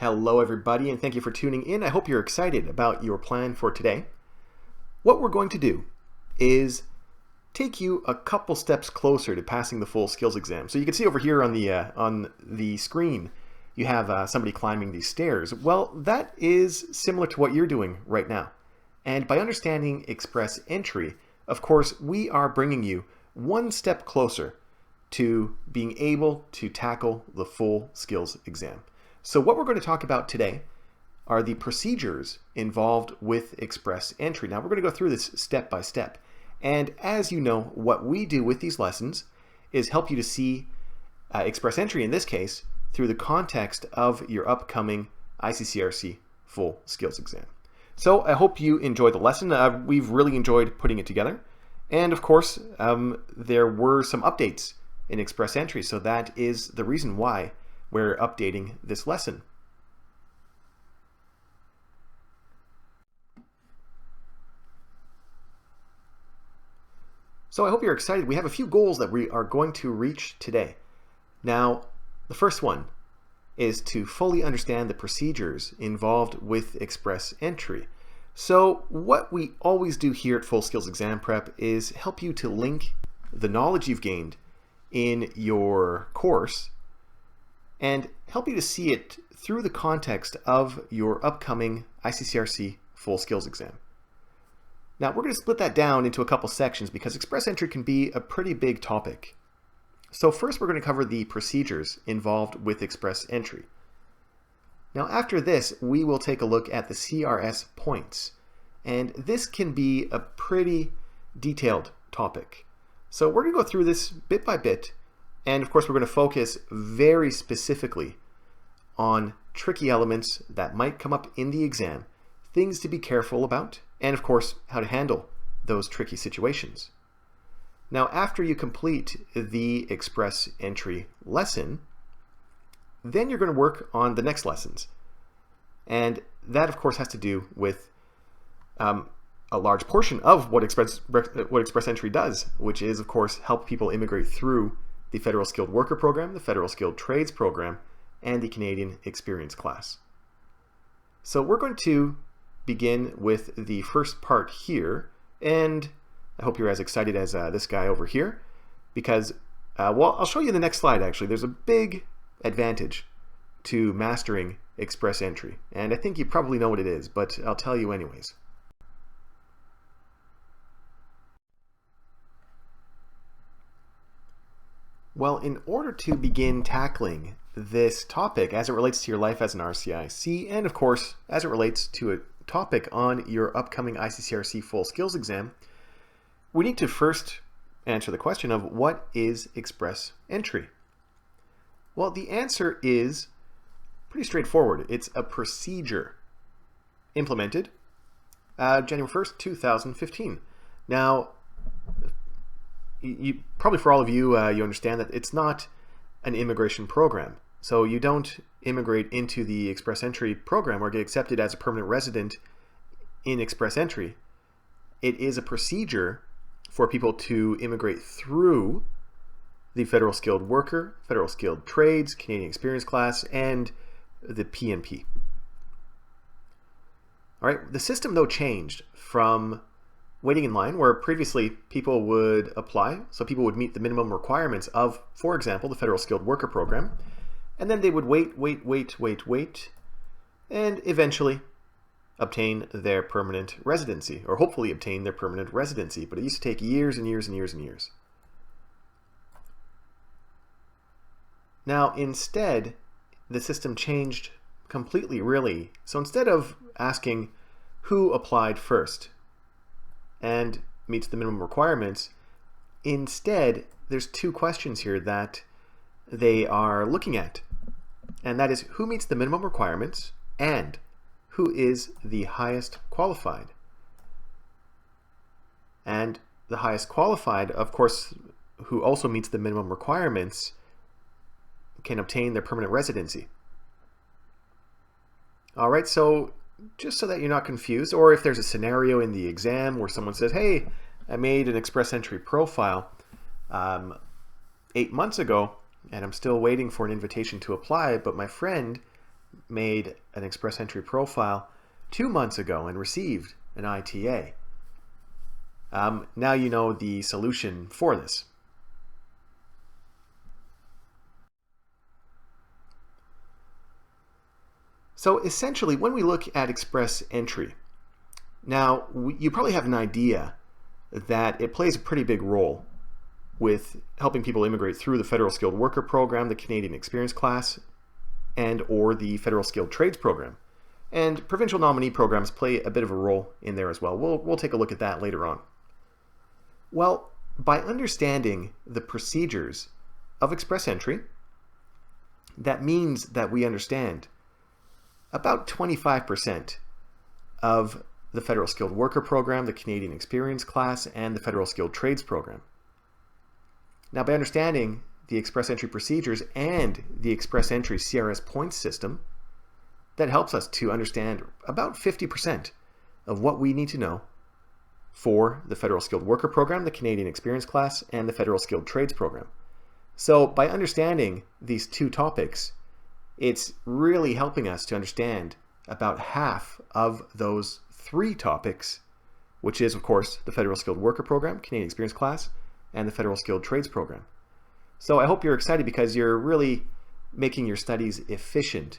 Hello everybody, and thank you for tuning in. I hope you're excited about your plan for today. What we're going to do is take you a couple steps closer to passing the full skills exam. So you can see over here on the screen, you have somebody climbing these stairs. Well, that is similar to what you're doing right now. And by understanding express entry, of course, we are bringing you one step closer to being able to tackle the full skills exam. So what we're going to talk about today are the procedures involved with express entry. Now we're going to go through this step by step. And as you know, what we do with these lessons is help you to see express entry, in this case, through the context of your upcoming ICCRC Full Skills Exam. So I hope you enjoyed the lesson. We've really enjoyed putting it together. And of course, there were some updates in express entry. So that is the reason why we're updating this lesson. So I hope you're excited. We have a few goals that we are going to reach today. Now, the first one is to fully understand the procedures involved with express entry. So what we always do here at Full Skills Exam Prep is help you to link the knowledge you've gained in your course and help you to see it through the context of your upcoming ICCRC Full Skills Exam. Now we're going to split that down into a couple sections because express entry can be a pretty big topic. So first we're going to cover the procedures involved with express entry. Now after this we will take a look at the CRS points, and this can be a pretty detailed topic. So we're going to go through this bit by bit. And of course, we're going to focus very specifically on tricky elements that might come up in the exam, things to be careful about, and of course, how to handle those tricky situations. Now, after you complete the express entry lesson, then you're going to work on the next lessons. And that, of course, has to do with a large portion of what express entry does, which is, of course, help people immigrate through the Federal Skilled Worker Program, the Federal Skilled Trades Program, and the Canadian Experience class. So we're going to begin with the first part here, and I hope you're as excited as this guy over here, because, well, I'll show you in the next slide actually. There's a big advantage to mastering express entry, and I think you probably know what it is, but I'll tell you anyways. Well, in order to begin tackling this topic as it relates to your life as an RCIC, and of course, as it relates to a topic on your upcoming ICCRC Full Skills Exam, we need to first answer the question of what is express entry? Well, the answer is pretty straightforward. It's a procedure implemented January 1st, 2015. Now, probably for all of you, you understand that it's not an immigration program. So you don't immigrate into the express entry program or get accepted as a permanent resident in express entry. It is a procedure for people to immigrate through the Federal Skilled Worker, Federal Skilled Trades, Canadian Experience class, and the PNP. All right, the system though changed from waiting in line, where previously people would apply, so people would meet the minimum requirements of, for example, the Federal Skilled Worker Program, and then they would wait, and eventually obtain their permanent residency, or hopefully obtain their permanent residency, but it used to take years and years and years and years. Now, instead, the system changed completely, really. So instead of asking who applied first and meets the minimum requirements, instead there's two questions here that they are looking at, and that is who meets the minimum requirements and who is the highest qualified. And the highest qualified, of course, who also meets the minimum requirements, can obtain their permanent residency. All right, so just so that you're not confused, or if there's a scenario in the exam where someone says, hey, I made an express entry profile 8 months ago and I'm still waiting for an invitation to apply, but my friend made an Express Entry profile 2 months ago and received an ITA. Now you know the solution for this. So essentially, when we look at Express Entry, now you probably have an idea that it plays a pretty big role with helping people immigrate through the Federal Skilled Worker Program, the Canadian Experience Class, and or the Federal Skilled Trades Program. And provincial nominee programs play a bit of a role in there as well. We'll take a look at that later on. Well, by understanding the procedures of Express Entry, that means that we understand about 25% of the Federal Skilled Worker Program, the Canadian Experience Class, and the Federal Skilled Trades Program. Now, by understanding the Express Entry procedures and the Express Entry CRS points system, that helps us to understand about 50% of what we need to know for the Federal Skilled Worker Program, the Canadian Experience Class, and the Federal Skilled Trades Program. So by understanding these two topics, it's really helping us to understand about half of those three topics, which is, of course, the Federal Skilled Worker Program, Canadian Experience Class, and the Federal Skilled Trades Program. So I hope you're excited because you're really making your studies efficient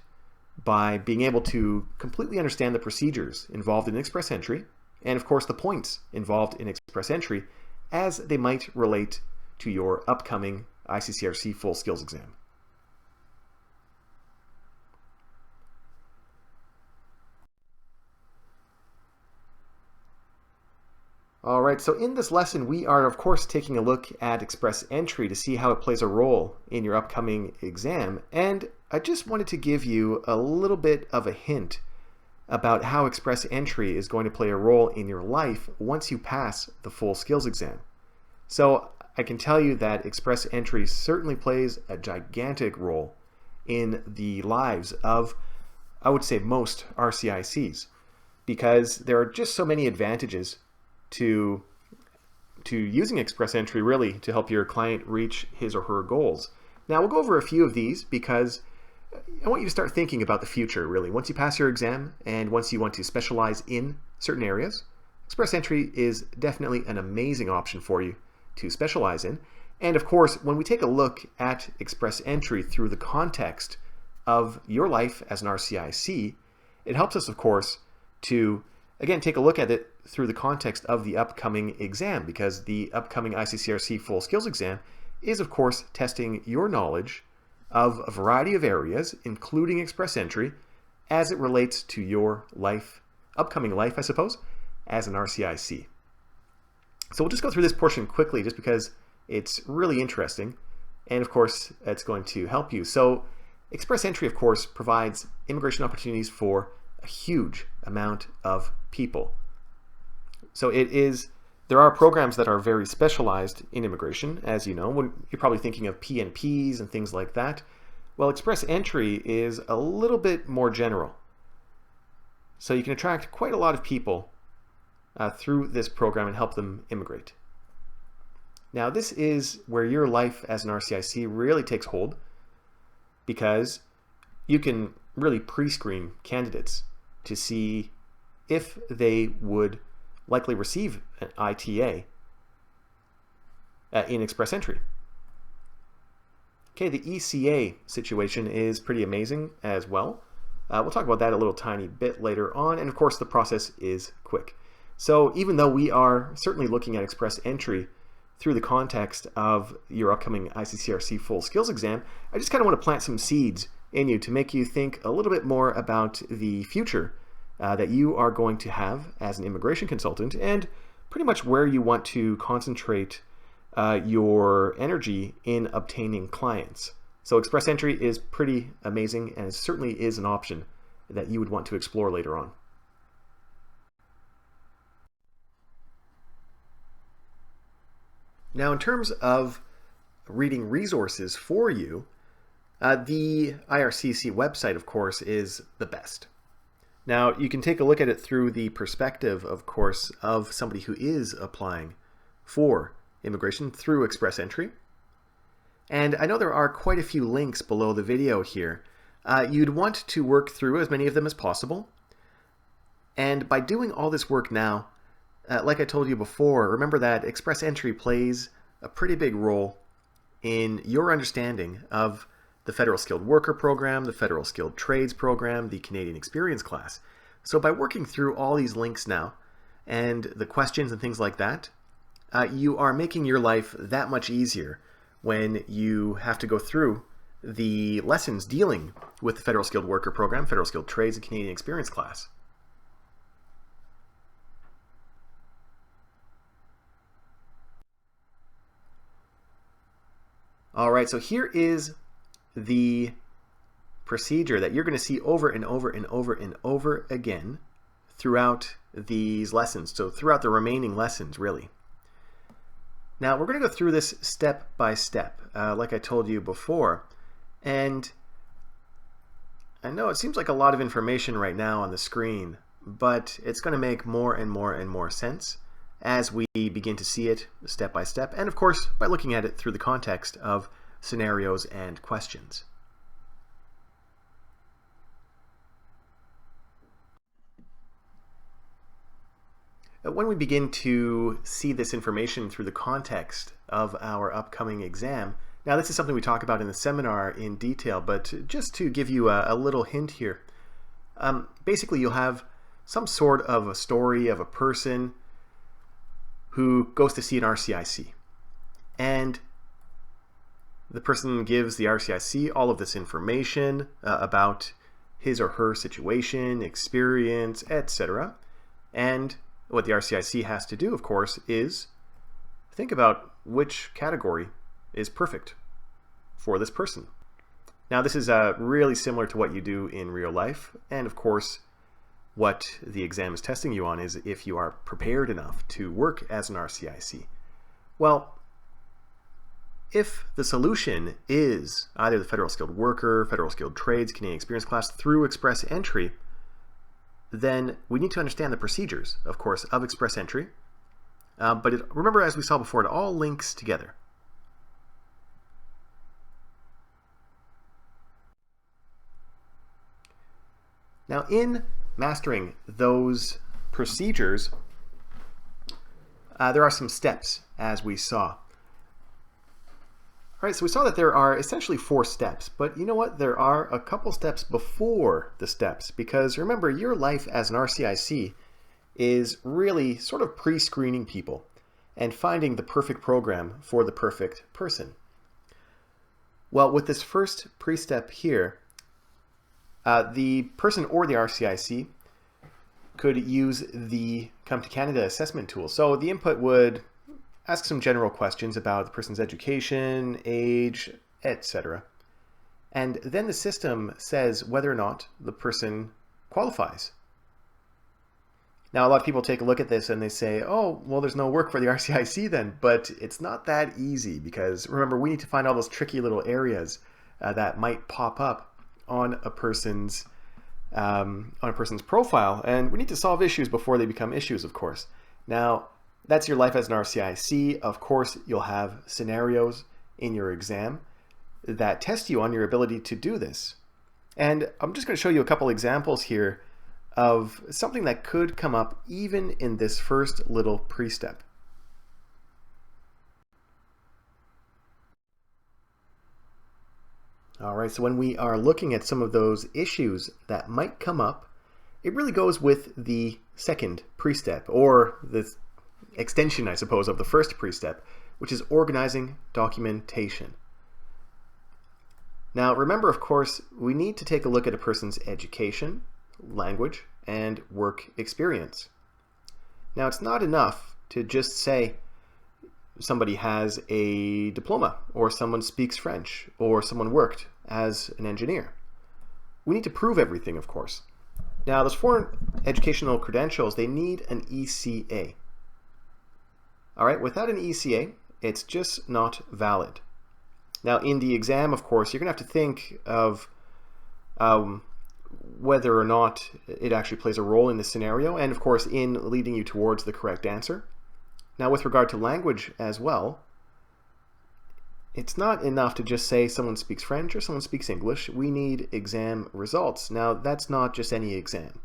by being able to completely understand the procedures involved in Express Entry, and of course the points involved in Express Entry as they might relate to your upcoming ICCRC Full Skills Exam. All right, so in this lesson, we are of course taking a look at Express Entry to see how it plays a role in your upcoming exam. And I just wanted to give you a little bit of a hint about how Express Entry is going to play a role in your life once you pass the full skills exam. So I can tell you that Express Entry certainly plays a gigantic role in the lives of, I would say, most RCICs, because there are just so many advantages to using Express Entry really to help your client reach his or her goals. Now we'll go over a few of these because I want you to start thinking about the future really. Once you pass your exam and once you want to specialize in certain areas, Express Entry is definitely an amazing option for you to specialize in. And of course, when we take a look at Express Entry through the context of your life as an RCIC, it helps us of course to again take a look at it through the context of the upcoming exam, because the upcoming ICCRC Full Skills Exam is of course testing your knowledge of a variety of areas, including Express Entry, as it relates to your life, upcoming life, I suppose, as an RCIC. So we'll just go through this portion quickly just because it's really interesting, and of course it's going to help you. So Express Entry, of course, provides immigration opportunities for a huge amount of people. So there are programs that are very specialized in immigration, as you know. When you're probably thinking of PNPs and things like that. Well, Express Entry is a little bit more general. So you can attract quite a lot of people through this program and help them immigrate. Now, this is where your life as an RCIC really takes hold, because you can really pre-screen candidates to see if they would likely receive an ITA in Express Entry. Okay, the ECA situation is pretty amazing as well. We'll talk about that a little tiny bit later on, and of course the process is quick. So even though we are certainly looking at Express Entry through the context of your upcoming ICCRC Full Skills Exam, I just kind of want to plant some seeds in you to make you think a little bit more about the future that you are going to have as an immigration consultant, and pretty much where you want to concentrate your energy in obtaining clients. So Express Entry is pretty amazing, and it certainly is an option that you would want to explore later on. Now, in terms of reading resources for you, the IRCC website, of course, is the best. Now, you can take a look at it through the perspective, of course, of somebody who is applying for immigration through Express Entry. And I know there are quite a few links below the video here you'd want to work through as many of them as possible. And by doing all this work now, like I told you before, remember that Express Entry plays a pretty big role in your understanding of the Federal Skilled Worker Program, the Federal Skilled Trades Program, the Canadian Experience class. So by working through all these links now, and the questions and things like that, you are making your life that much easier when you have to go through the lessons dealing with the Federal Skilled Worker Program, Federal Skilled Trades, and Canadian Experience class. All right, so here is the procedure that you're going to see over and over and over and over again throughout these lessons, so throughout the remaining lessons, really. Now, we're going to go through this step by step, like I told you before, and I know it seems like a lot of information right now on the screen, but it's going to make more and more and more sense as we begin to see it step by step, and of course by looking at it through the context of scenarios and questions. When we begin to see this information through the context of our upcoming exam, now this is something we talk about in the seminar in detail, but just to give you a little hint here, basically you'll have some sort of a story of a person who goes to see an RCIC, and the person gives the RCIC all of this information about his or her situation, experience, etc. And what the RCIC has to do, of course, is think about which category is perfect for this person. Now, this is really similar to what you do in real life, and of course, what the exam is testing you on is if you are prepared enough to work as an RCIC. Well, if the solution is either the Federal Skilled Worker, Federal Skilled Trades, Canadian Experience class through Express Entry, then we need to understand the procedures, of course, of Express Entry. But remember, as we saw before, it all links together. Now, in mastering those procedures, there are some steps, as we saw. All right, so we saw that there are essentially 4 steps, but you know what? There are a couple steps before the steps, because remember, your life as an RCIC is really sort of pre-screening people and finding the perfect program for the perfect person. Well, with this first pre-step here, the person or the RCIC could use the Come to Canada assessment tool. So the input would ask some general questions about the person's education, age, etc. And then the system says whether or not the person qualifies. Now, a lot of people take a look at this and they say, oh, well, there's no work for the RCIC then, but it's not that easy, because remember, we need to find all those tricky little areas that might pop up on a person's profile, and we need to solve issues before they become issues, of course. Now, that's your life as an RCIC. Of course, you'll have scenarios in your exam that test you on your ability to do this. And I'm just going to show you a couple examples here of something that could come up even in this first little pre-step. All right, so when we are looking at some of those issues that might come up, it really goes with the second pre-step, or the extension, I suppose, of the first pre-step, which is organizing documentation. Now, remember, of course, we need to take a look at a person's education, language, and work experience. Now, it's not enough to just say somebody has a diploma, or someone speaks French, or someone worked as an engineer. We need to prove everything, of course. Now, those foreign educational credentials, they need an ECA. All right, without an ECA, it's just not valid. Now, in the exam, of course, you're going to have to think of whether or not it actually plays a role in this scenario, and of course, in leading you towards the correct answer. Now, with regard to language as well, it's not enough to just say someone speaks French or someone speaks English. We need exam results. Now, that's not just any exam.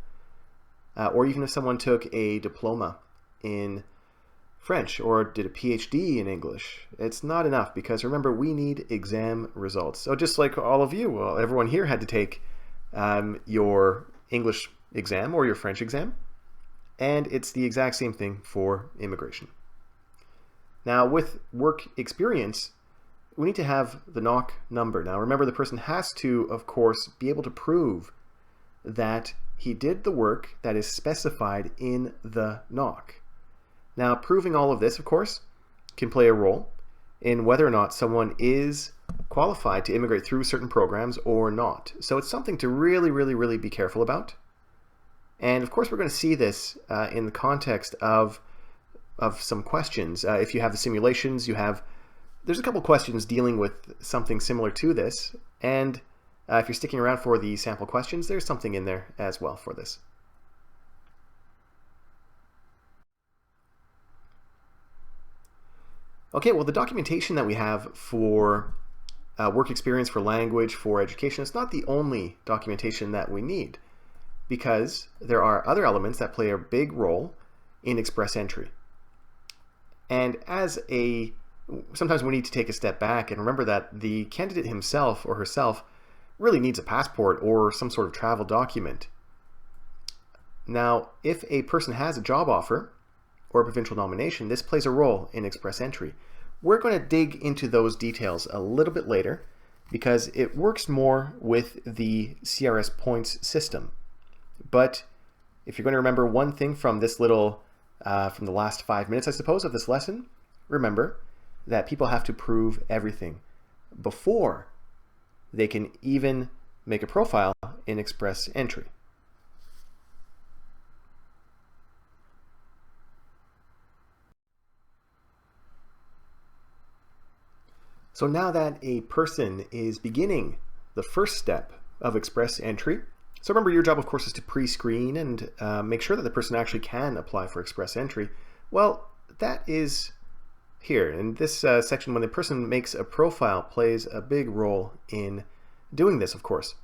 Or even if someone took a diploma in French or did a PhD in English, it's not enough, because remember, we need exam results. So just like all of you, well, everyone here had to take your English exam or your French exam, and it's the exact same thing for immigration. Now, with work experience, we need to have the knock number. Now, remember, the person has to, of course, be able to prove that he did the work that is specified in the knock. Now, proving all of this, of course, can play a role in whether or not someone is qualified to immigrate through certain programs or not. So it's something to really, really, really be careful about. And of course, we're going to see this in the context of some questions. If you have the simulations, there's a couple questions dealing with something similar to this. And if you're sticking around for the sample questions, there's something in there as well for this. Okay, well, the documentation that we have for work experience, for language, for education, it's not the only documentation that we need, because there are other elements that play a big role in express entry. And sometimes we need to take a step back and remember that the candidate himself or herself really needs a passport or some sort of travel document. Now, if a person has a job offer or a provincial nomination, this plays a role in express entry. We're going to dig into those details a little bit later, because it works more with the CRS points system. But if you're going to remember one thing from this little, from the last 5 minutes, I suppose, of this lesson, remember that people have to prove everything before they can even make a profile in express entry. So now that a person is beginning the first step of express entry, so remember, your job, of course, is to pre-screen and make sure that the person actually can apply for express entry. Well, that is here. In this section, when the person makes a profile, plays a big role in doing this, of course.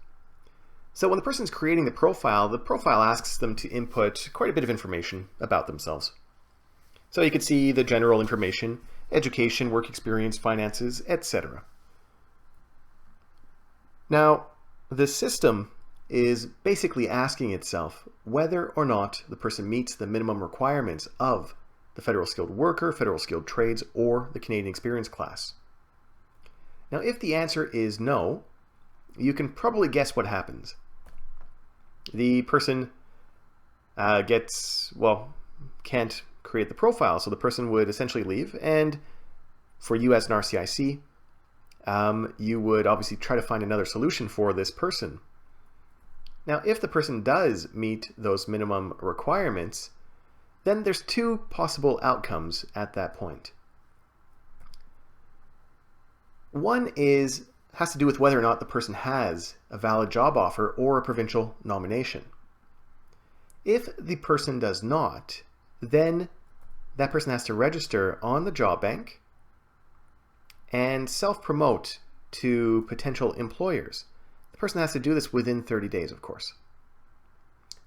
So when the person's creating the profile asks them to input quite a bit of information about themselves. So you can see the general information: education, work experience, finances, etc. Now, the system is basically asking itself whether or not the person meets the minimum requirements of the Federal Skilled Worker, Federal Skilled Trades, or the Canadian Experience class. Now, if the answer is no, you can probably guess what happens. The person can't create the profile, so the person would essentially leave, and for you as an RCIC, you would obviously try to find another solution for this person. Now, if the person does meet those minimum requirements, then there's two possible outcomes at that point. One has to do with whether or not the person has a valid job offer or a provincial nomination. If the person does not, then that person has to register on the job bank and self-promote to potential employers. The person has to do this within 30 days, of course.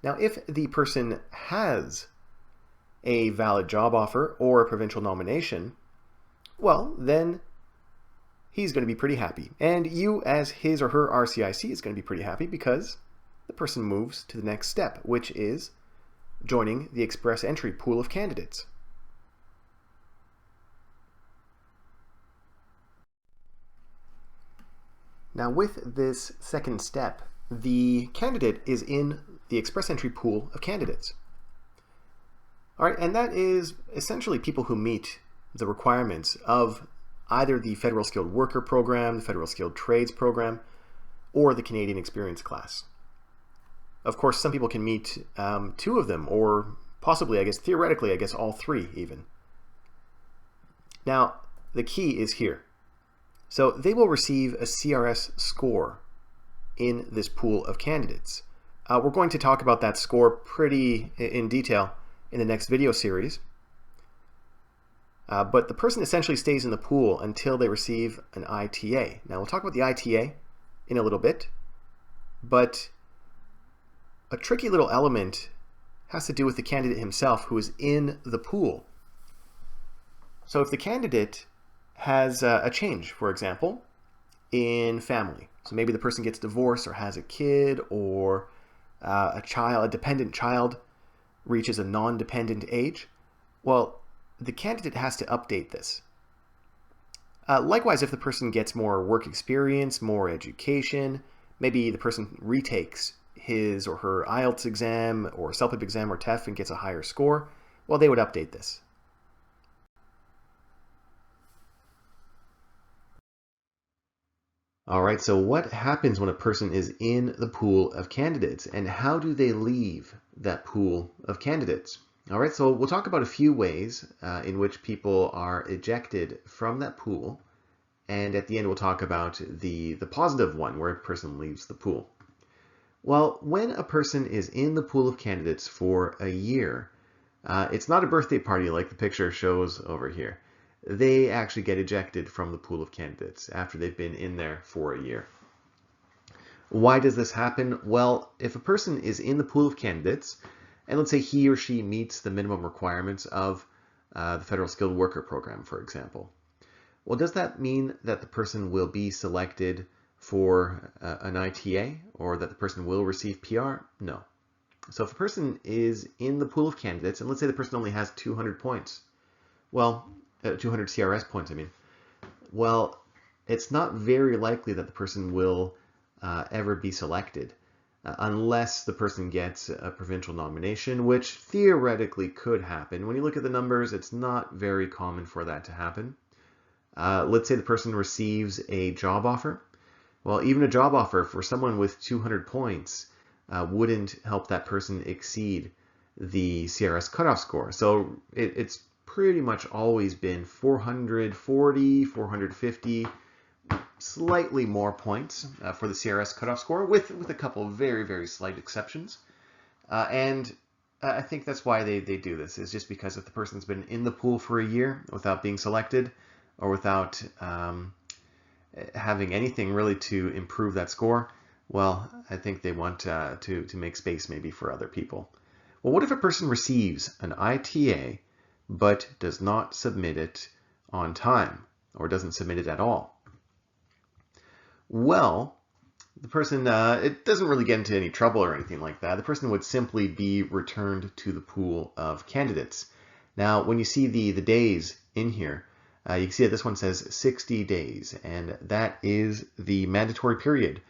Now, if the person has a valid job offer or a provincial nomination, well, then he's going to be pretty happy. And you, as his or her RCIC, is going to be pretty happy, because the person moves to the next step, which is joining the express entry pool of candidates. Now, with this second step, the candidate is in the express entry pool of candidates. All right, and that is essentially people who meet the requirements of either the Federal Skilled Worker Program, the Federal Skilled Trades Program, or the Canadian Experience class. Of course, some people can meet two of them, or possibly, theoretically, all three even. Now, the key is here. So they will receive a CRS score in this pool of candidates. We're going to talk about that score pretty in detail in the next video series. but the person essentially stays in the pool until they receive an ITA. Now we'll talk about the ITA in a little bit, but a tricky little element has to do with the candidate himself who is in the pool. So if the candidate has a change, for example, in family, so maybe the person gets divorced or has a kid, or a dependent child reaches a non-dependent age, well, the candidate has to update this. Likewise, if the person gets more work experience, more education, maybe the person retakes his or her IELTS exam or CELPIP exam or TEF and gets a higher score, well, they would update this. All right, so what happens when a person is in the pool of candidates, and how do they leave that pool of candidates? All right, so we'll talk about a few ways in which people are ejected from that pool, and at the end we'll talk about the positive one, where a person leaves the pool. Well, when a person is in the pool of candidates for a year, it's not a birthday party like the picture shows over here. They actually get ejected from the pool of candidates after they've been in there for a year. Why does this happen? Well, if a person is in the pool of candidates, and let's say he or she meets the minimum requirements of the Federal Skilled Worker Program, for example, well, does that mean that the person will be selected for an ITA, or that the person will receive PR? No. So if a person is in the pool of candidates, and let's say the person only has 200 points, well, 200 CRS points, I mean. Well, it's not very likely that the person will ever be selected unless the person gets a provincial nomination, which theoretically could happen. When you look at the numbers, it's not very common for that to happen. Let's say the person receives a job offer. Well, even a job offer for someone with 200 points wouldn't help that person exceed the CRS cutoff score. So it's pretty much always been 440, 450, slightly more points for the CRS cutoff score, with a couple of very, very slight exceptions. And I think that's why they do this, is just because if the person's been in the pool for a year without being selected, or without having anything really to improve that score, well, I think they want to make space maybe for other people. Well, what if a person receives an ITA but does not submit it on time, or doesn't submit it at all? Well, the person, it doesn't really get into any trouble or anything like that. The person would simply be returned to the pool of candidates. Now, when you see the days in here, you can see that this one says 60 days, and that is the mandatory period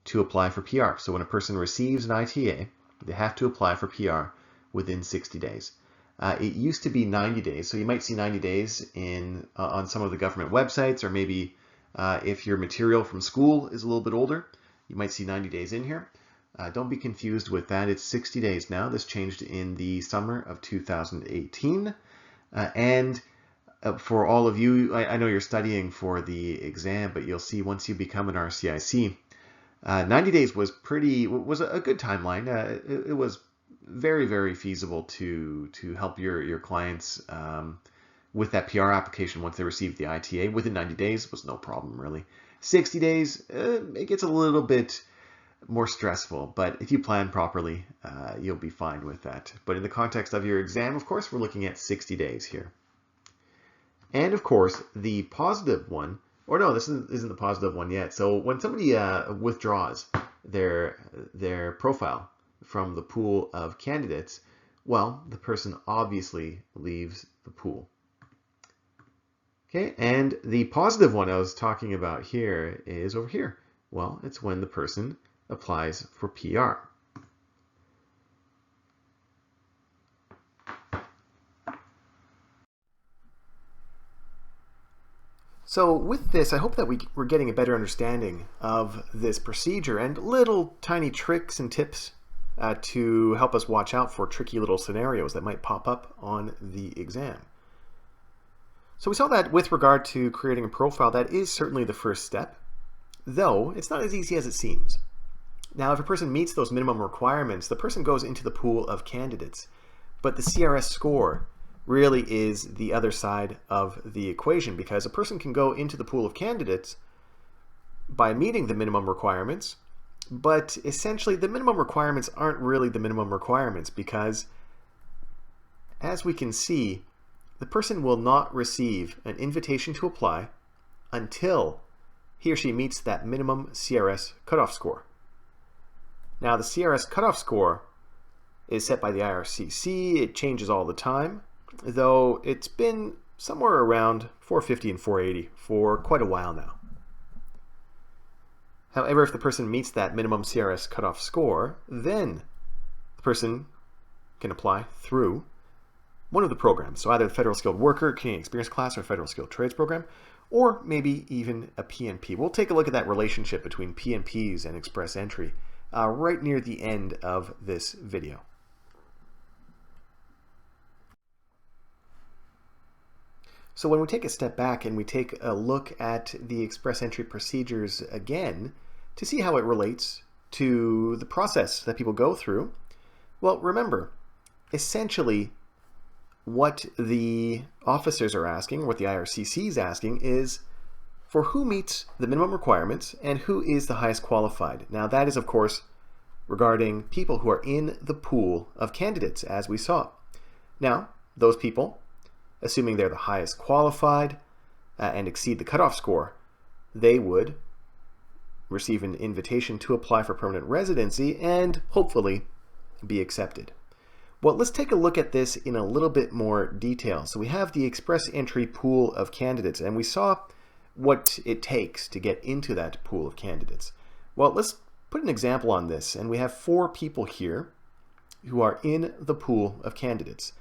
to apply for PR. So when a person receives an ITA, they have to apply for PR within 60 days. It used to be 90 days, so you might see 90 days on some of the government websites, or maybe if your material from school is a little bit older, you might see 90 days in here. Don't be confused with that. It's 60 days now. This changed in the summer of 2018. And for all of you, I know you're studying for the exam, but you'll see once you become an RCIC, 90 days was a good timeline. It was very, very feasible to help your clients with that PR application once they received the ITA. Within 90 days was no problem, really. 60 days, it gets a little bit more stressful, but if you plan properly, you'll be fine with that. But in the context of your exam, of course, we're looking at 60 days here. And of course, the positive one, or no, this isn't the positive one yet. So when somebody withdraws their profile from the pool of candidates, well, the person obviously leaves the pool. Okay, and the positive one I was talking about here is over here. Well, it's when the person applies for PR. So with this, I hope that we're getting a better understanding of this procedure and little tiny tricks and tips to help us watch out for tricky little scenarios that might pop up on the exam. So we saw that with regard to creating a profile, that is certainly the first step, though it's not as easy as it seems. Now, if a person meets those minimum requirements, the person goes into the pool of candidates, but the CRS score really is the other side of the equation, because a person can go into the pool of candidates by meeting the minimum requirements, but essentially the minimum requirements aren't really the minimum requirements, because as we can see, the person will not receive an invitation to apply until he or she meets that minimum CRS cutoff score. Now, the CRS cutoff score is set by the IRCC. It changes all the time, though it's been somewhere around 450 and 480 for quite a while now. However, if the person meets that minimum CRS cutoff score, then the person can apply through one of the programs. So either the Federal Skilled Worker, Canadian Experience Class, or Federal Skilled Trades Program, or maybe even a PNP. We'll take a look at that relationship between PNPs and Express Entry right near the end of this video. So when we take a step back and we take a look at the Express Entry procedures again to see how it relates to the process that people go through, well, remember, essentially what the officers are asking, what the IRCC is asking, is for who meets the minimum requirements and who is the highest qualified. Now that is, of course, regarding people who are in the pool of candidates, as we saw. Now, those people, assuming they're the highest qualified and exceed the cutoff score, they would receive an invitation to apply for permanent residency and hopefully be accepted. Well, let's take a look at this in a little bit more detail. So we have the Express Entry pool of candidates, and we saw what it takes to get into that pool of candidates. Well, let's put an example on this, and we have 4 people here who are in the pool of candidates.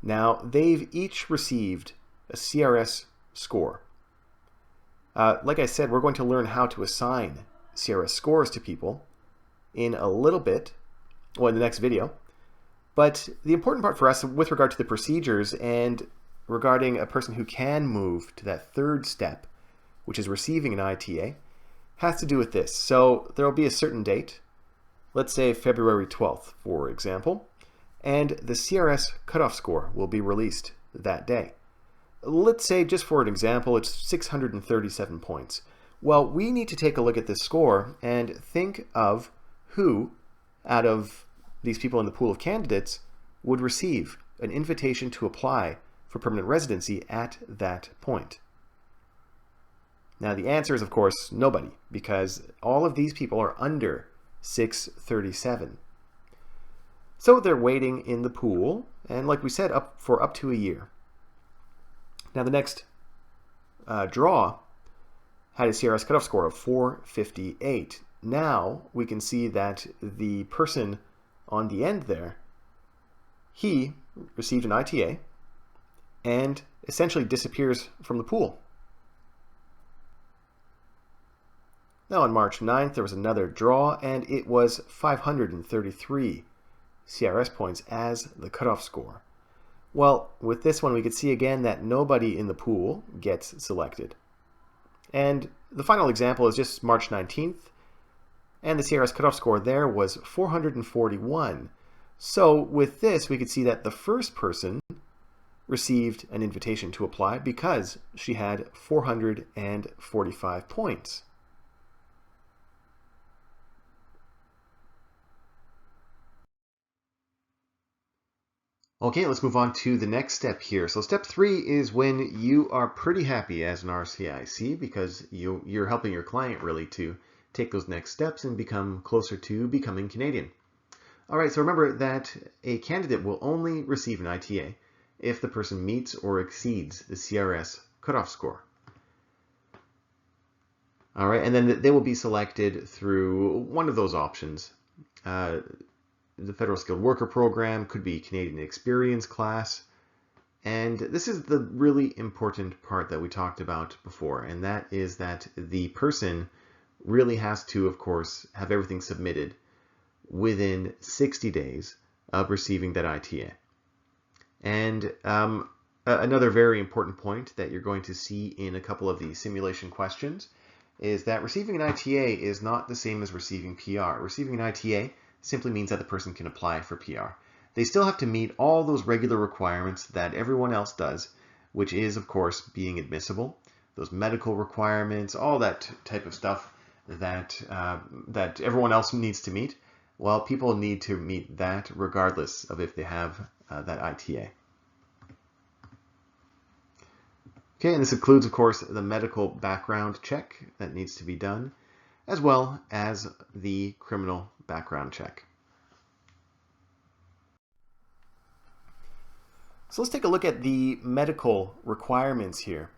Now, they've each received a CRS score. Like I said, we're going to learn how to assign CRS scores to people in a little bit, well, in the next video. But the important part for us with regard to the procedures and regarding a person who can move to that third step, which is receiving an ITA, has to do with this. So there will be a certain date, let's say February 12th, for example, and the CRS cutoff score will be released that day. Let's say, just for an example, it's 637 points. Well, we need to take a look at this score and think of who, out of these people in the pool of candidates, would receive an invitation to apply for permanent residency at that point. Now, the answer is, of course, nobody, because all of these people are under 637. So they're waiting in the pool, and like we said, for up to a year. Now, the next draw had a CRS cutoff score of 458. Now we can see that the person on the end there, he received an ITA and essentially disappears from the pool. Now on March 9th, there was another draw, and it was 533 CRS points as the cutoff score. Well, with this one, we could see again that nobody in the pool gets selected. And the final example is just March 19th, and the CRS cutoff score there was 441. So with this, we could see that the first person received an invitation to apply because she had 445 points. Okay, let's move on to the next step here. So step 3 is when you are pretty happy as an RCIC because you're helping your client really to take those next steps and become closer to becoming Canadian. All right, so remember that a candidate will only receive an ITA if the person meets or exceeds the CRS cutoff score. All right, and then they will be selected through one of those options. The Federal Skilled Worker Program, could be Canadian Experience Class. And this is the really important part that we talked about before, and that is that the person really has to, of course, have everything submitted within 60 days of receiving that ITA. And another very important point that you're going to see in a couple of the simulation questions is that receiving an ITA is not the same as receiving PR. Receiving an ITA simply means that the person can apply for PR. they still have to meet all those regular requirements that everyone else does, which is, of course, being admissible, those medical requirements, all that type of stuff that everyone else needs to meet. Well, people need to meet that regardless of if they have that ITA. Okay, and this includes, of course, the medical background check that needs to be done, as well as the criminal background check. So let's take a look at the medical requirements here.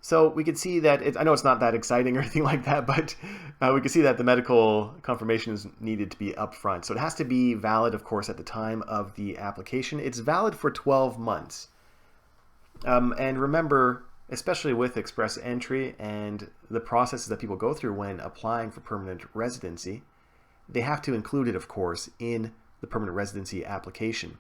So we can see that, I know it's not that exciting or anything like that, but we can see that the medical confirmation is needed to be upfront. So it has to be valid, of course, at the time of the application. It's valid for 12 months. And remember, especially with express entry and the processes that people go through when applying for permanent residency, they have to include it, of course, in the permanent residency application.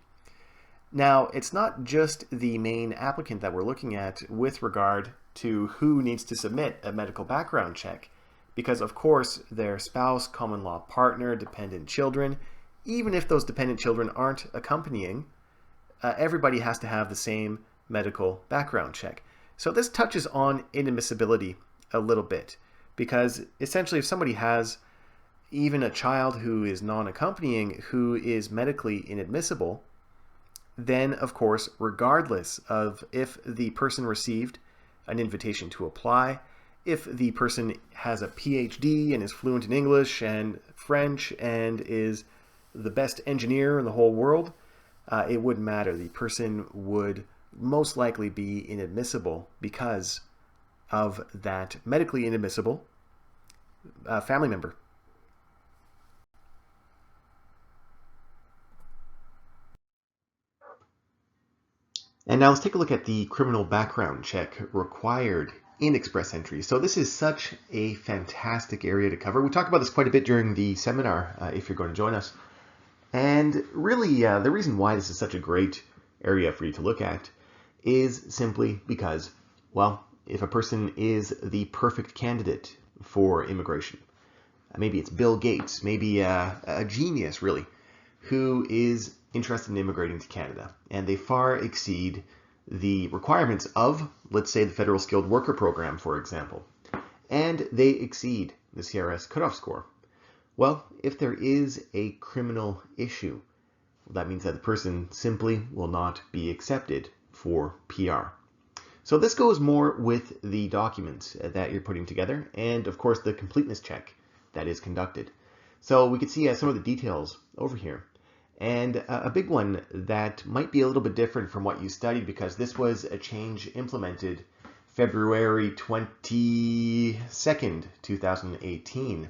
Now, it's not just the main applicant that we're looking at with regard to who needs to submit a medical background check, because of course their spouse, common law partner, dependent children, even if those dependent children aren't accompanying, everybody has to have the same medical background check. So this touches on inadmissibility a little bit, because essentially if somebody has even a child who is non-accompanying who is medically inadmissible, then of course, regardless of if the person received an invitation to apply, if the person has a PhD and is fluent in English and French and is the best engineer in the whole world, it wouldn't matter. The person would most likely be inadmissible because of that medically inadmissible family member. And now let's take a look at the criminal background check required in express entry. So this is such a fantastic area to cover. We talked about this quite a bit during the seminar, if you're going to join us. And really, the reason why this is such a great area for you to look at is simply because, well, if a person is the perfect candidate for immigration, maybe it's Bill Gates, maybe a genius, really, who is interested in immigrating to Canada, and they far exceed the requirements of, let's say, the Federal Skilled Worker Program, for example, and they exceed the CRS cutoff score. Well, if there is a criminal issue, that means that the person simply will not be accepted for PR. So this goes more with the documents that you're putting together, and of course the completeness check that is conducted. So we can see some of the details over here. And a big one that might be a little bit different from what you studied, because this was a change implemented February 22nd, 2018.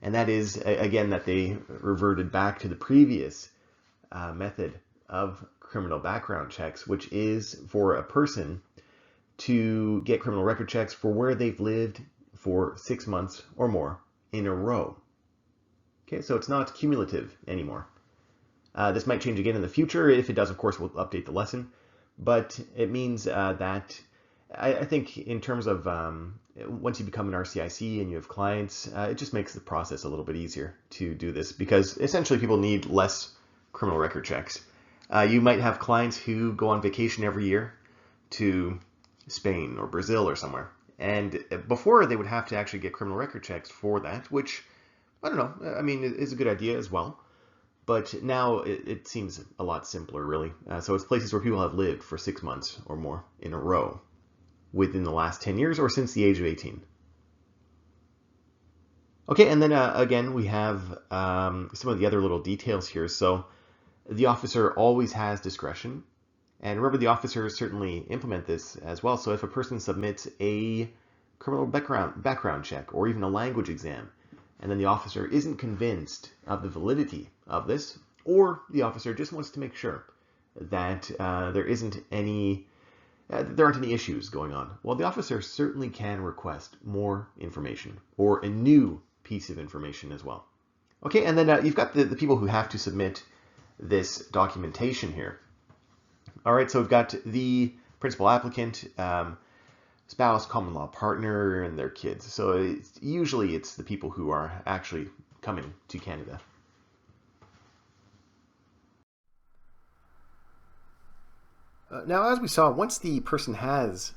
And that is, again, that they reverted back to the previous method of criminal background checks, which is for a person to get criminal record checks for where they've lived for 6 months or more in a row. Okay, so it's not cumulative anymore. This might change again in the future. If it does, of course, we'll update the lesson. But it means that I think in terms of once you become an RCIC and you have clients, it just makes the process a little bit easier to do this, because essentially people need less criminal record checks. You might have clients who go on vacation every year to Spain or Brazil or somewhere. And before, they would have to actually get criminal record checks for that, which, I don't know, I mean, is a good idea as well. But now it seems a lot simpler, really. So it's places where people have lived for 6 months or more in a row within the last 10 years or since the age of 18. Okay, and then again, we have some of the other little details here. So the officer always has discretion. And remember, the officers certainly implement this as well. So if a person submits a criminal background check or even a language exam, and then the officer isn't convinced of the validity of this, or the officer just wants to make sure that there aren't any issues going on, well, the officer certainly can request more information or a new piece of information as well. Okay, and then you've got the people who have to submit this documentation here. All right, so we've got the principal applicant, spouse, common law partner, and their kids. So usually it's the people who are actually coming to Canada. Now, as we saw, once the person has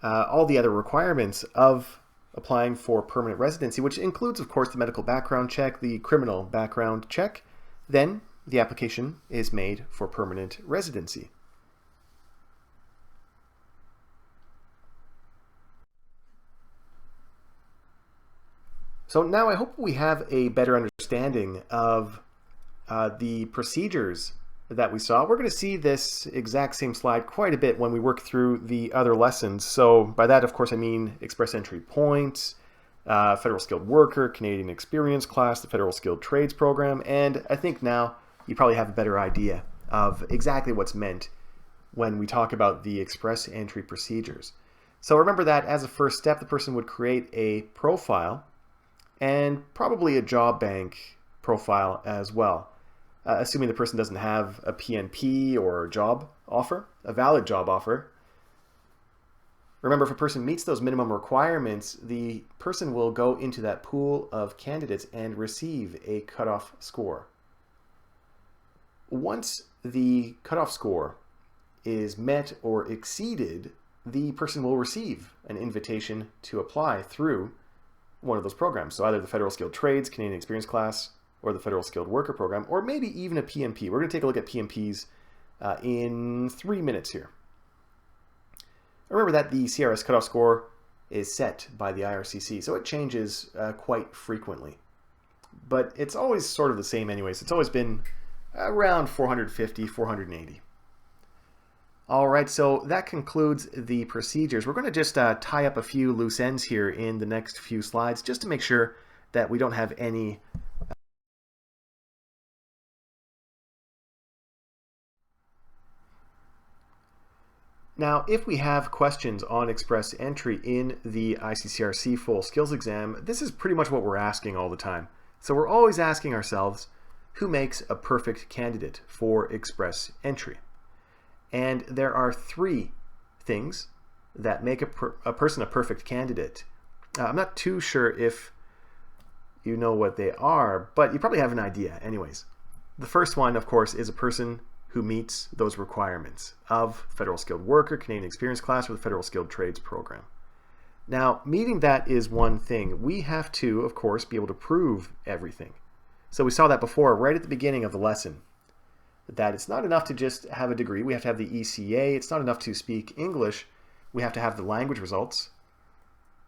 all the other requirements of applying for permanent residency, which includes, of course, the medical background check, the criminal background check, then the application is made for permanent residency. So now I hope we have a better understanding of the procedures that we saw. We're going to see this exact same slide quite a bit when we work through the other lessons. So by that, of course, I mean express entry points, federal skilled worker, Canadian experience class, the federal skilled trades program, and I think now you probably have a better idea of exactly what's meant when we talk about the express entry procedures. So remember that as a first step, the person would create a profile and probably a job bank profile as well. Assuming the person doesn't have a PNP or a job offer, a valid job offer. Remember, if a person meets those minimum requirements, the person will go into that pool of candidates and receive a cutoff score. Once the cutoff score is met or exceeded, the person will receive an invitation to apply through one of those programs. So either the Federal Skilled Trades, Canadian Experience Class, or the Federal Skilled Worker Program, or maybe even a PNP. We're going to take a look at PNPs in 3 minutes here. Remember that the CRS cutoff score is set by the IRCC, so it changes quite frequently. But it's always sort of the same anyways. It's always been around 450, 480. All right, so that concludes the procedures. We're going to just tie up a few loose ends here in the next few slides just to make sure that we don't have any Now, if we have questions on express entry in the ICCRC Full Skills Exam, this is pretty much what we're asking all the time. So we're always asking ourselves, who makes a perfect candidate for express entry? And there are 3 things that make a person a perfect candidate. I'm not too sure if you know what they are, but you probably have an idea anyways. The first one, of course, is a person who meets those requirements of Federal Skilled Worker, Canadian Experience Class, or the Federal Skilled Trades Program. Now, meeting that is one thing. We have to, of course, be able to prove everything. So we saw that before, right at the beginning of the lesson, that it's not enough to just have a degree. We have to have the ECA. It's not enough to speak English. We have to have the language results.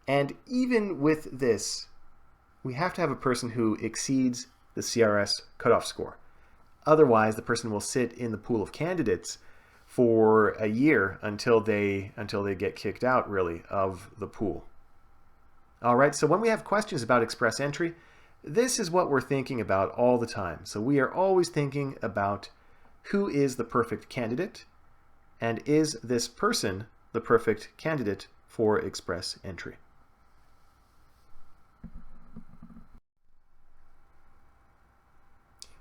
And even with this, we have to have a person who exceeds the CRS cutoff score. Otherwise, the person will sit in the pool of candidates for a year until they get kicked out, really, of the pool. All right, so when we have questions about express entry, this is what we're thinking about all the time. So we are always thinking about who is the perfect candidate, and is this person the perfect candidate for express entry?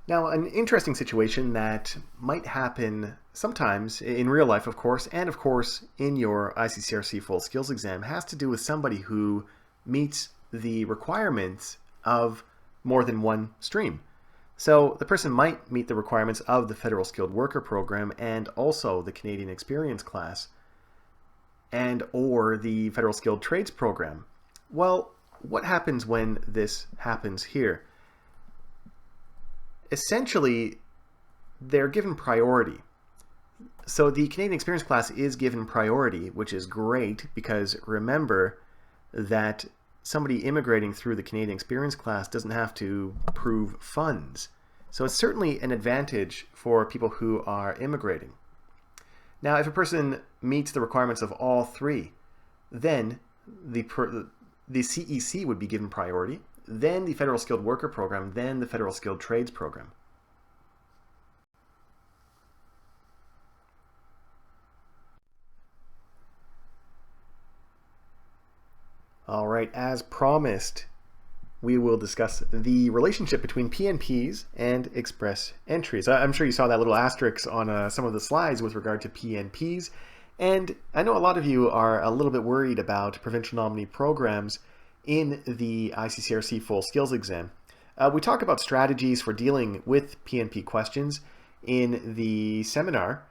Now, an interesting situation that might happen sometimes in real life, of course, and of course in your ICCRC Full Skills Exam has to do with somebody who meets the requirements of more than one stream. So the person might meet the requirements of the Federal Skilled Worker Program and also the Canadian Experience Class and or the Federal Skilled Trades Program. Well, what happens when this happens here? Essentially, they're given priority. So the Canadian Experience Class is given priority, which is great because remember that somebody immigrating through the Canadian Experience Class doesn't have to prove funds. So it's certainly an advantage for people who are immigrating. Now, if a person meets the requirements of all 3, then the CEC would be given priority, then the Federal Skilled Worker Program, then the Federal Skilled Trades Program. All right, as promised, we will discuss the relationship between PNPs and express entries. I'm sure you saw that little asterisk on some of the slides with regard to PNPs, and I know a lot of you are a little bit worried about provincial nominee programs in the ICCRC Full Skills Exam. We talk about strategies for dealing with PNP questions in the seminar,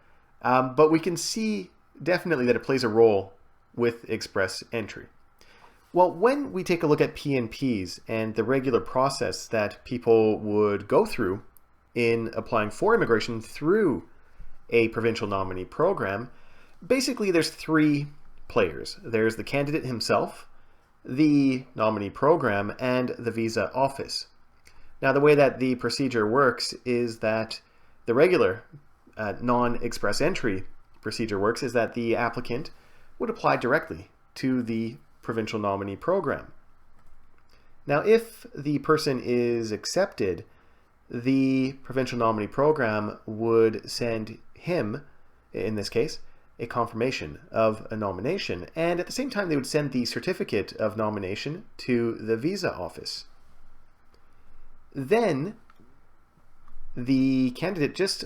But we can see definitely that it plays a role with express entry. Well, when we take a look at PNPs and the regular process that people would go through in applying for immigration through a provincial nominee program, basically there's three players. There's the candidate himself, the nominee program, and the visa office. Now, the way that the procedure works is that the regular non-express entry procedure works is that the applicant would apply directly to the provincial nominee program. Now, if the person is accepted, the provincial nominee program would send him, in this case, a confirmation of a nomination, and at the same time they would send the certificate of nomination to the visa office. Then the candidate just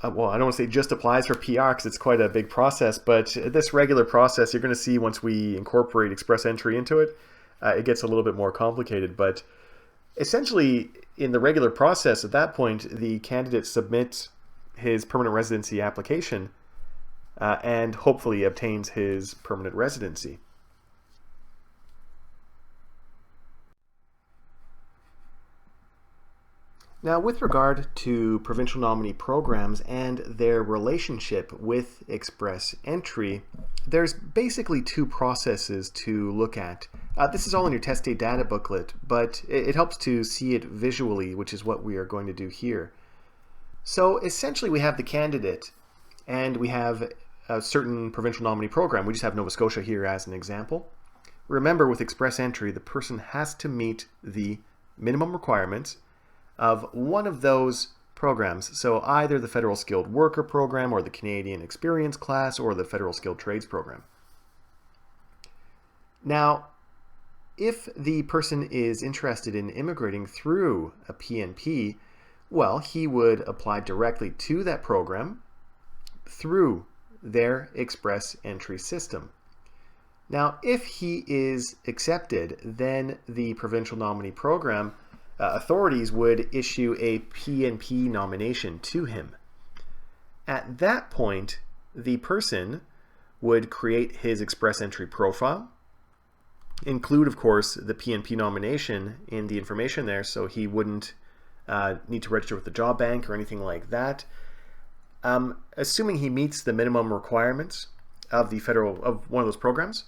well, I don't want to say just applies for PR because it's quite a big process, but this regular process, you're going to see once we incorporate express entry into it, it gets a little bit more complicated. But essentially, in the regular process, at that point, the candidate submits his permanent residency application and hopefully obtains his permanent residency. Now, with regard to provincial nominee programs and their relationship with express entry, there's basically two processes to look at. This is all in your test day data booklet, but it helps to see it visually, which is what we are going to do here. So essentially we have the candidate and we have a certain provincial nominee program. We just have Nova Scotia here as an example. Remember, with express entry, the person has to meet the minimum requirements of one of those programs. So either the Federal Skilled Worker Program or the Canadian Experience Class or the Federal Skilled Trades Program. Now, if the person is interested in immigrating through a PNP, well, he would apply directly to that program through their express entry system. Now, if he is accepted, then the provincial nominee program authorities would issue a PNP nomination to him. At that point, the person would create his express entry profile, include, of course, the PNP nomination in the information there, so he wouldn't need to register with the job bank or anything like that. Assuming he meets the minimum requirements of one of those programs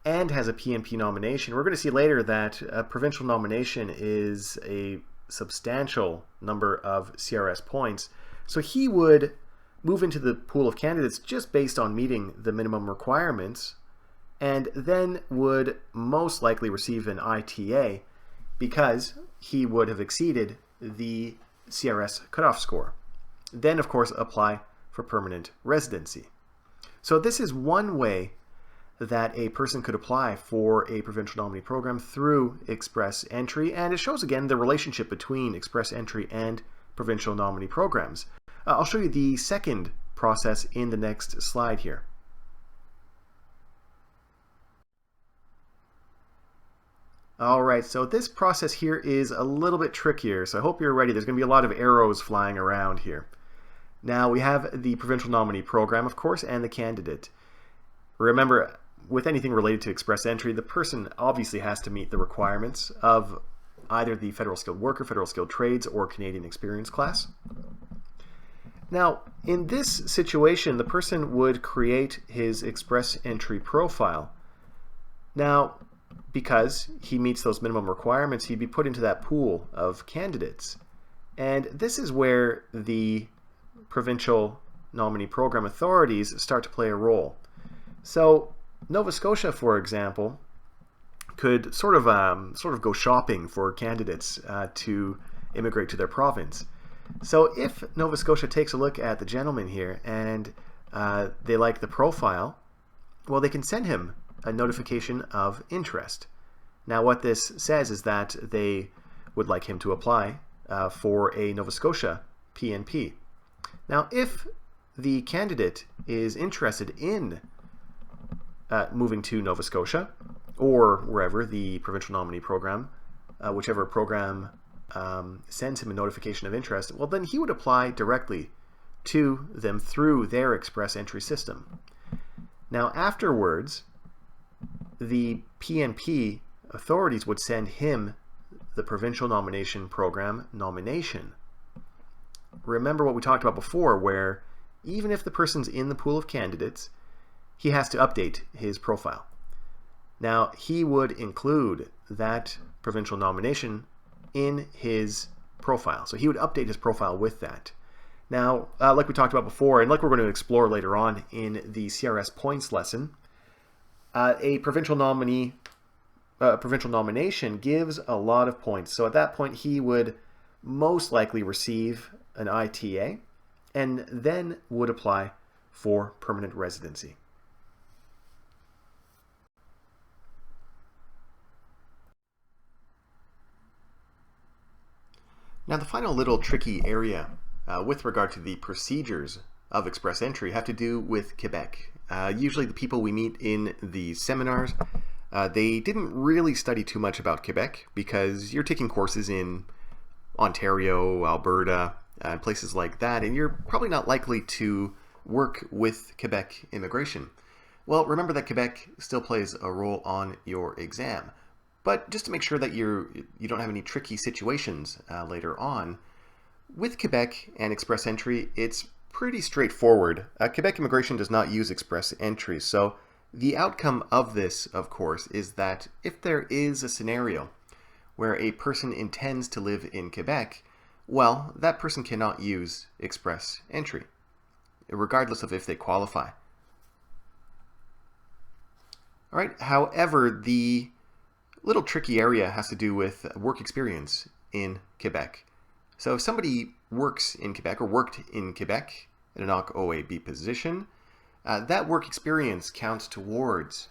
and has a PNP nomination, we're going to see later that a provincial nomination is a substantial number of CRS points. So he would move into the pool of candidates just based on meeting the minimum requirements, and then would most likely receive an ITA because he would have exceeded the CRS cutoff score. Then, of course, apply for permanent residency. So this is one way that a person could apply for a provincial nominee program through express entry, and it shows again the relationship between express entry and provincial nominee programs. I'll show you the second process in the next slide here. Alright, so this process here is a little bit trickier, so I hope you're ready. There's going to be a lot of arrows flying around here. Now, we have the provincial nominee program, of course, and the candidate. Remember, with anything related to express entry, the person obviously has to meet the requirements of either the Federal Skilled Worker, Federal Skilled Trades, or Canadian Experience Class. Now, in this situation, the person would create his express entry profile. Now, because he meets those minimum requirements, he'd be put into that pool of candidates. And this is where the provincial nominee program authorities start to play a role. So Nova Scotia, for example, could sort of go shopping for candidates to immigrate to their province. So if Nova Scotia takes a look at the gentleman here and they like the profile, well, they can send him a notification of interest. Now, what this says is that they would like him to apply for a Nova Scotia PNP. Now, if the candidate is interested in moving to Nova Scotia or wherever the provincial nominee program, whichever program sends him a notification of interest, well, then he would apply directly to them through their express entry system. Now afterwards, the PNP authorities would send him the Provincial Nomination Program nomination. Remember what we talked about before, where even if the person's in the pool of candidates, he has to update his profile. Now, he would include that provincial nomination in his profile. So he would update his profile with that. Now, like we talked about before, and like we're going to explore later on in the CRS points lesson, a provincial nomination gives a lot of points. So at that point, he would most likely receive an ITA and then would apply for permanent residency. Now, the final little tricky area with regard to the procedures of express entry have to do with Quebec. Usually the people we meet in the seminars, they didn't really study too much about Quebec because you're taking courses in Ontario, Alberta, places like that, and you're probably not likely to work with Quebec immigration. Well, remember that Quebec still plays a role on your exam. But just to make sure that you don't have any tricky situations later on, with Quebec and express entry, it's pretty straightforward. Quebec immigration does not use express entry, so the outcome of this, of course, is that if there is a scenario where a person intends to live in Quebec, well, that person cannot use express entry, regardless of if they qualify. All right. However, the little tricky area has to do with work experience in Quebec. So if somebody works in Quebec or worked in Quebec in an OAB position, that work experience counts towards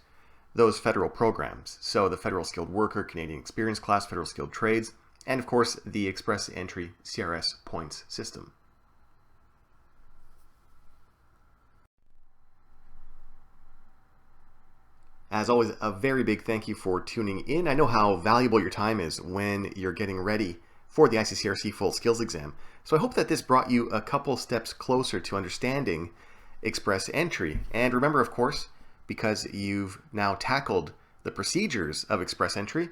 those federal programs. So the Federal Skilled Worker, Canadian Experience Class, Federal Skilled Trades, and of course the Express Entry CRS points system. As always, a very big thank you for tuning in. I know how valuable your time is when you're getting ready for the ICCRC Full Skills Exam. So I hope that this brought you a couple steps closer to understanding express entry. And remember, of course, because you've now tackled the procedures of express entry,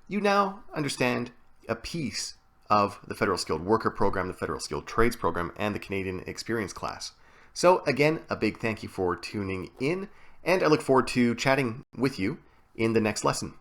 you now understand a piece of the Federal Skilled Worker Program, the Federal Skilled Trades Program, and the Canadian Experience Class. So again, a big thank you for tuning in, and I look forward to chatting with you in the next lesson.